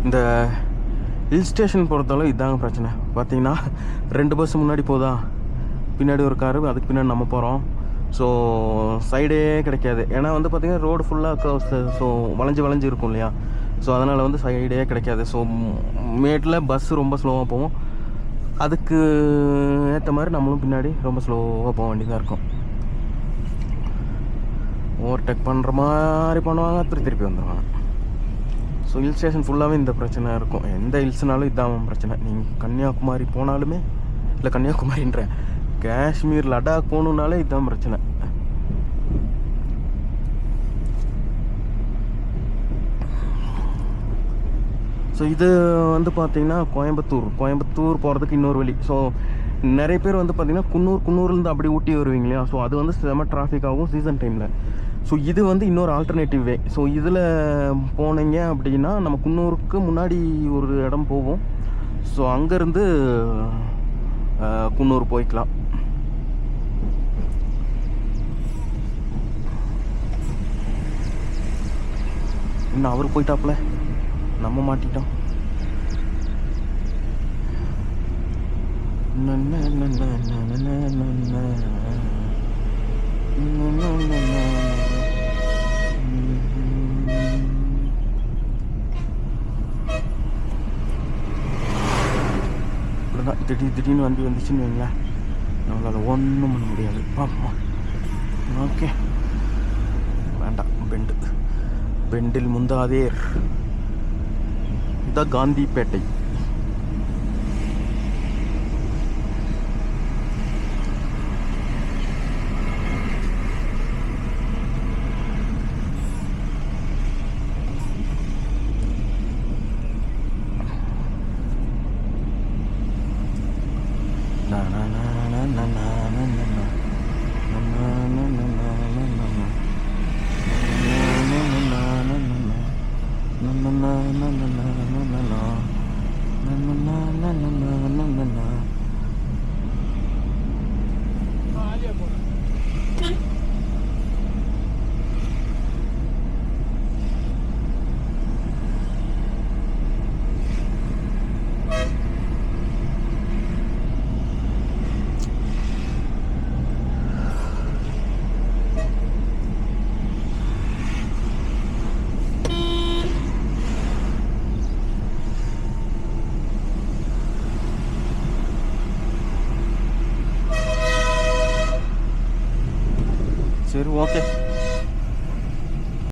இந்த hill station பொறுத்தளவு இதாங்க பிரச்சனை. பார்த்தீங்கன்னா 2 பஸ் முன்னாடி போதா, பின்னாடி ஒரு காரு, அதுக்கு பின்னாடி நம்ம போகிறோம். ஸோ சைடே கிடைக்காது. ஏன்னா வந்து பார்த்திங்கன்னா ரோடு ஃபுல்லாக ஸோ வளைஞ்சு இருக்கும் இல்லையா. ஸோ அதனால் வந்து சைடே கிடைக்காது. ஸோ மேட்டில் பஸ்ஸு ரொம்ப ஸ்லோவாக போகும். அதுக்கு ஏற்ற மாதிரி நம்மளும் பின்னாடி ரொம்ப ஸ்லோவாக போக வேண்டியதாக இருக்கும். ஓவர்டேக் பண்ணுற மாதிரி பண்ணுவாங்க, திருப்பி வந்துடுவாங்க. ஸோ ஹில் ஸ்டேஷன் ஃபுல்லாகவே இந்த பிரச்சனை இருக்கும். எந்த ஹில்ஸ்னாலும் இதான் பிரச்சனை. நீங்கள் கன்னியாகுமரி போனாலுமே, இல்லை கன்னியாகுமரின்ற காஷ்மீர் லடாக் போகணுன்னாலே இதுதான் பிரச்சனை. ஸோ இது வந்து பார்த்திங்கன்னா கோயம்புத்தூர் போகிறதுக்கு இன்னொரு வழி. ஸோ நிறைய பேர் வந்து பார்த்திங்கன்னா குன்னூர்லேருந்து அப்படி ஊட்டி வருவீங்க இல்லையா. ஸோ அது வந்து செம டிராஃபிக் ஆகும் சீசன் டைமில். ஸோ இது வந்து இன்னொரு ஆல்டர்னேட்டிவ் வே. ஸோ இதில் போனீங்க அப்படின்னா நம்ம குன்னூருக்கு முன்னாடி ஒரு இடம் போவோம். ஸோ அங்கேருந்து குன்னூர் போய்க்கலாம். இன்னும் அவர் போயிட்டாப்புல, நம்ம மாட்டிட்டோம். திடீர்னு வண்டி வந்துச்சுன்னு வைங்களேன், நம்மளால் ஒன்றும் பண்ண முடியாது. ஆமாம், ஓகே, வேண்டாம். பெண்டில் முந்தாதேர் த காந்திப்பேட்டை. சரி, ஓகே.